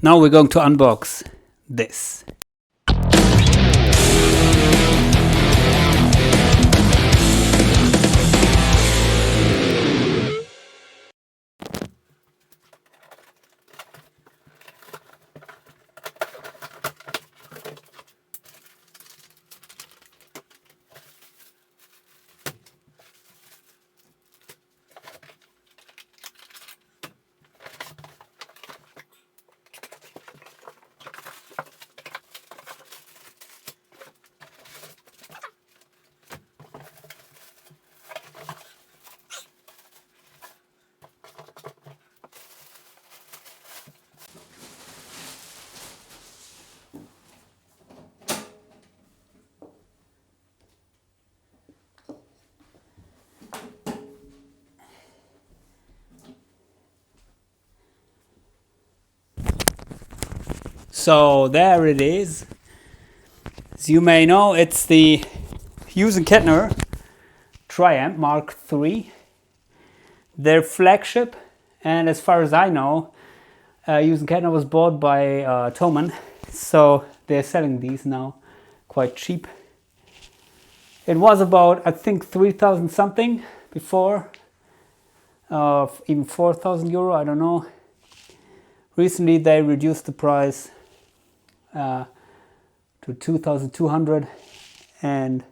Now we're going to unbox this. So there it is. As you may know, it's the H&K Triamp Mark III, their flagship. And as far as I know, H&K was bought by Hotone, so they're selling these now quite cheap. It was about, I think, 3,000 something before, even 4,000 euro, I don't know. Recently they reduced the price to 2,200, and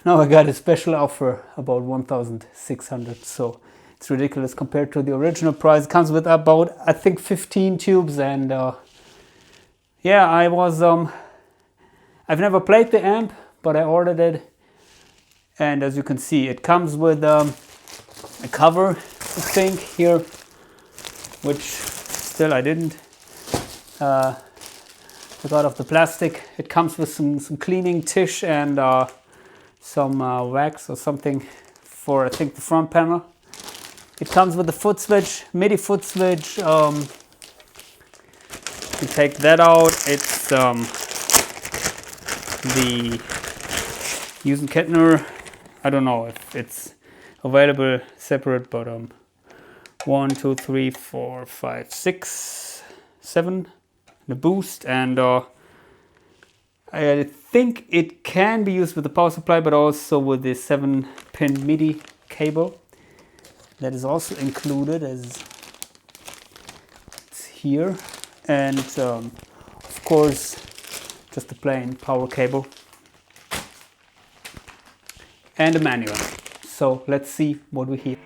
now I got a special offer about 1,600, so it's ridiculous compared to the original price. It comes with about, I think, 15 tubes, and yeah, I've never played the amp, but I ordered it, and as you can see, it comes with a cover, I think, here, which still I didn't got off the plastic. It comes with some cleaning tissue and some wax or something for, I think, the front panel. It comes with the foot switch, MIDI foot switch. You take that out. It's the H&K. I don't know if it's available separate, but 1, 2, 3, 4, 5, 6, 7. The boost, and I think it can be used with the power supply, but also with the 7-pin MIDI cable that is also included, as it's here, and of course just a plain power cable and a manual. So let's see what we hear.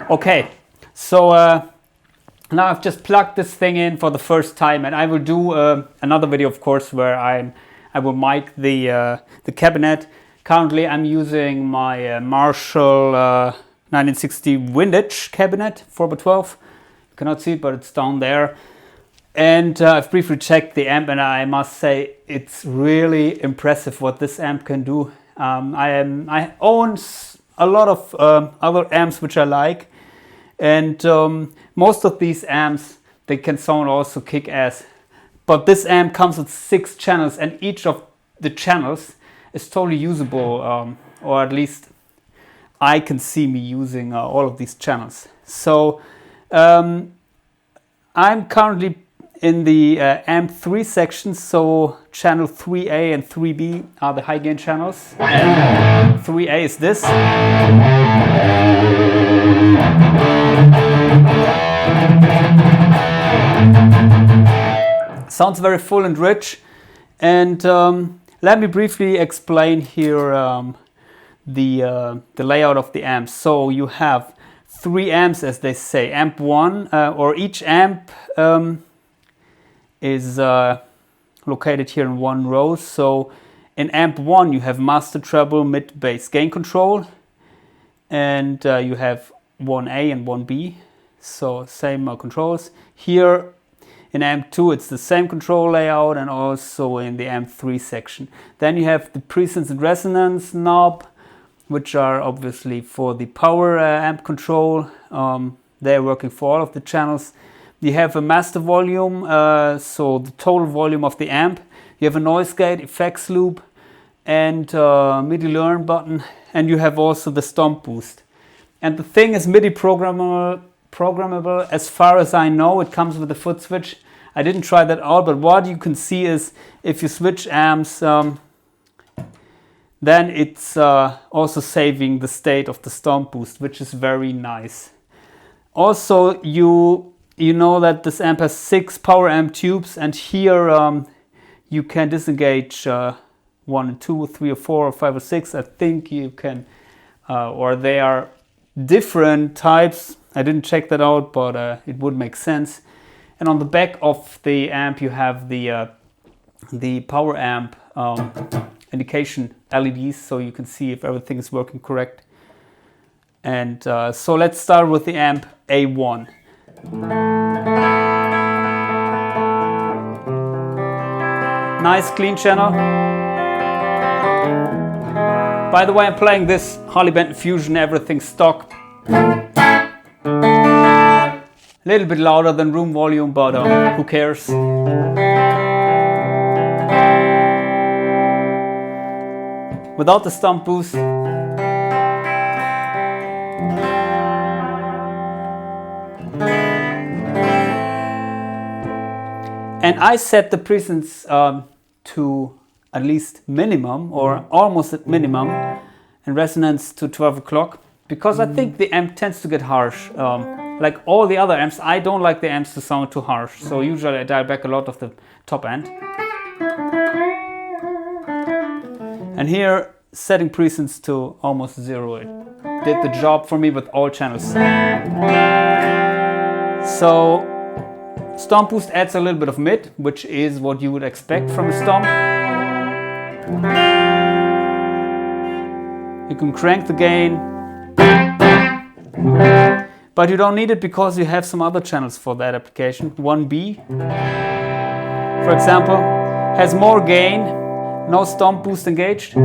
Okay, so now I've just plugged this thing in for the first time, and I will do another video, of course, where I will mic the cabinet. Currently, I'm using my Marshall 1960 vintage cabinet 4x12. You cannot see it, but it's down there. And I've briefly checked the amp, and I must say it's really impressive what this amp can do. I own a lot of other amps which I like. And most of these amps, they can sound also kick-ass. But this amp comes with 6 channels, and each of the channels is totally usable, or at least I can see me using all of these channels. So I'm currently in the amp 3 section, so channel 3A and 3B are the high gain channels. And 3A is this. Sounds very full and rich. And let me briefly explain here the layout of the amps. So you have 3 amps, as they say. Amp 1, or each amp is located here in 1 row. So in amp 1 you have master, treble, mid, bass, gain control, and you have 1A and 1B, so same controls. Here in amp 2 it's the same control layout, and also in the amp 3 section. Then you have the presence and resonance knob, which are obviously for the power amp control. They're working for all of the channels. You have a master volume, so the total volume of the amp. You have a noise gate, effects loop, and MIDI learn button, and you have also the stomp boost. And the thing is MIDI programmable as far as I know. It comes with a foot switch. I didn't try that out, but what you can see is if you switch amps, then it's also saving the state of the stomp boost, which is very nice. Also, you know that this amp has 6 power amp tubes, and here you can disengage 1 and 2, 3 or 4 or 5 or 6. I think you can, or they are different types. I didn't check that out, but it would make sense. And on the back of the amp you have the power amp indication LEDs, so you can see if everything is working correct. And so let's start with the amp A1. Nice clean channel. By the way, I'm playing this Harley Benton Fusion, everything stock. A little bit louder than room volume, but who cares? Without the stomp boost. And I set the presence to at least minimum, or almost at minimum, and resonance to 12 o'clock, because I think the amp tends to get harsh. Like all the other amps, I don't like the amps to sound too harsh, so usually I dial back a lot of the top end. And here, setting presence to almost 0, it did the job for me with all channels. So stomp boost adds a little bit of mid, which is what you would expect from a stomp. You can crank the gain, but you don't need it because you have some other channels for that application. 1B, for example, has more gain, no stomp boost engaged.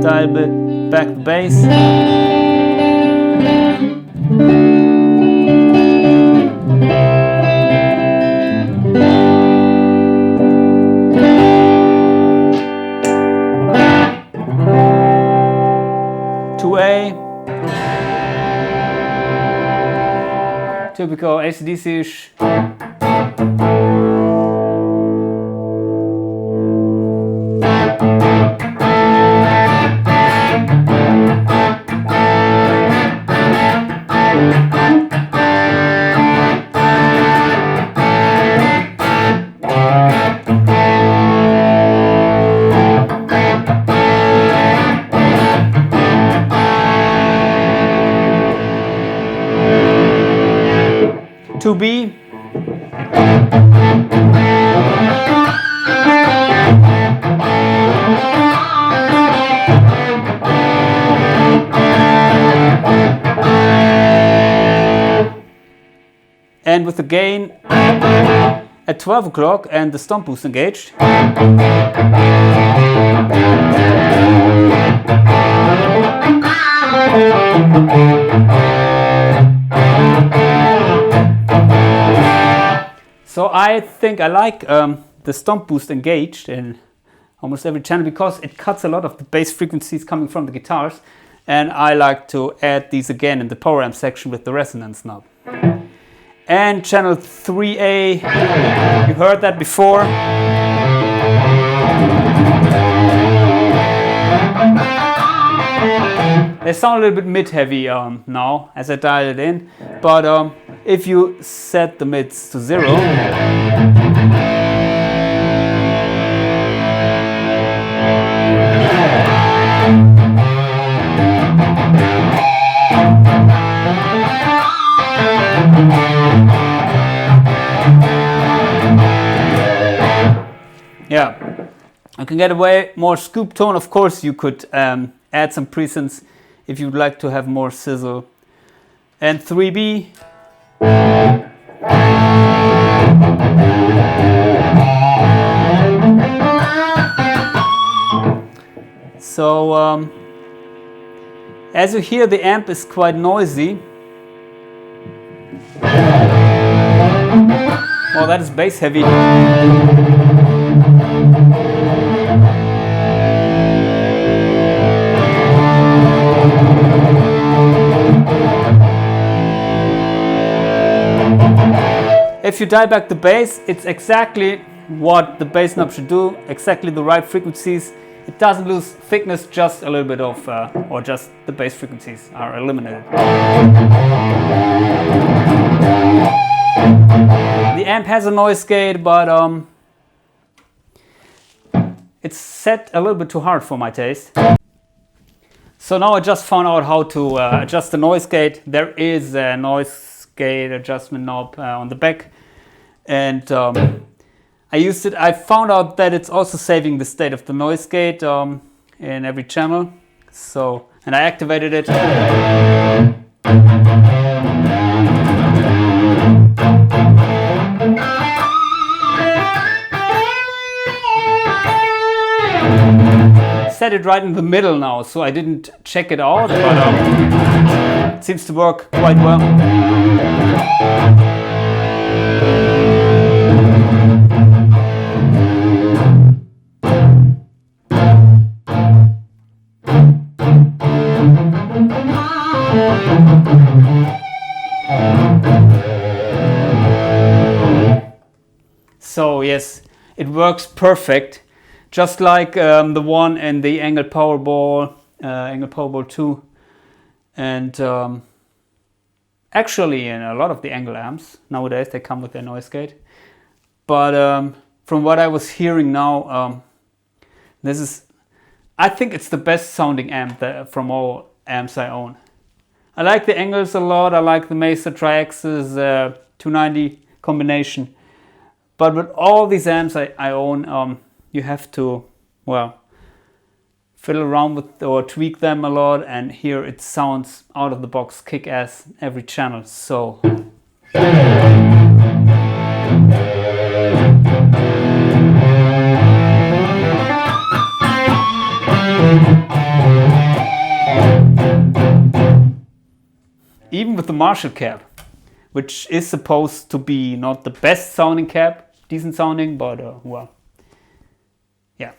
Dial bit back the bass. Typical AC/DC-ish. To be and with the gain at 12 o'clock and the stomp boost engaged. So I think I like the stomp boost engaged in almost every channel because it cuts a lot of the bass frequencies coming from the guitars, and I like to add these again in the power amp section with the resonance knob. and channel 3A, you heard that before. They sound a little bit mid-heavy now as I dial it in, but if you set the mids to 0, yeah, you can get away more scoop tone. Of course, you could add some presets if you'd like to have more sizzle. And 3B. So, as you hear, the amp is quite noisy. Oh, that is bass heavy. If you dial back the bass, it's exactly what the bass knob should do, exactly the right frequencies. It doesn't lose thickness, just a little bit of, or just the bass frequencies are eliminated. The amp has a noise gate, but it's set a little bit too hard for my taste. So now I just found out how to adjust the noise gate. There is a noise gate adjustment knob on the back, and I used it. I found out that it's also saving the state of the noise gate in every channel. So, and I activated it. Set it right in the middle now, so I didn't check it out, but it seems to work quite well. So yes, it works perfect, just like the one in the Angle Powerball, Angle Powerball 2, and actually in a lot of the Angle amps nowadays they come with their noise gate. But from what I was hearing now, this is, I think it's the best sounding amp from all amps I own. I like the Angles a lot. I like the Mesa Tri-Axis 290 combination. But with all these amps I own, you have to, well, fiddle around with or tweak them a lot, and here it sounds out of the box kick-ass every channel. So even with the Marshall cab, which is supposed to be not the best sounding cab, decent sounding, but well, yeah.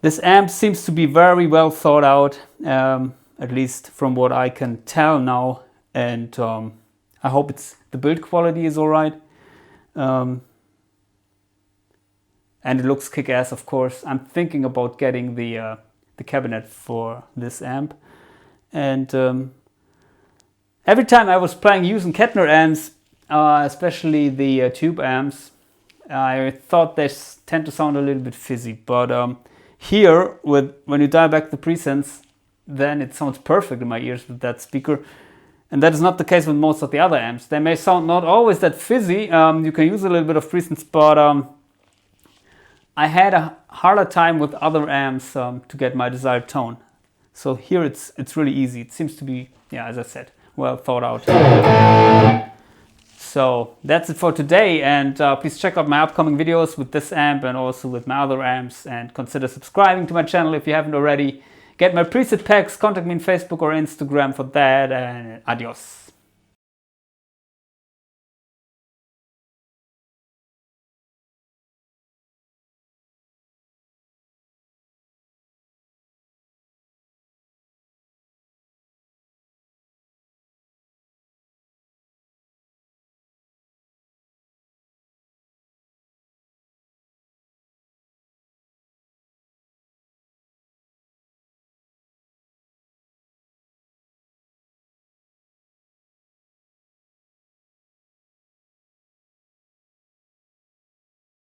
This amp seems to be very well thought out, at least from what I can tell now, and I hope the build quality is alright. And it looks kick-ass, of course. I'm thinking about getting the cabinet for this amp, and every time I was playing using Kettner amps, especially the tube amps, I thought they tend to sound a little bit fizzy, but here, when you dial back the presets, then it sounds perfect in my ears with that speaker. And that is not the case with most of the other amps. They may sound not always that fizzy. You can use a little bit of presets, but I had a harder time with other amps to get my desired tone. So here it's really easy. It seems to be, yeah, as I said, well thought out. So that's it for today, and please check out my upcoming videos with this amp and also with my other amps, and consider subscribing to my channel if you haven't already. Get my preset packs, contact me on Facebook or Instagram for that, and adios.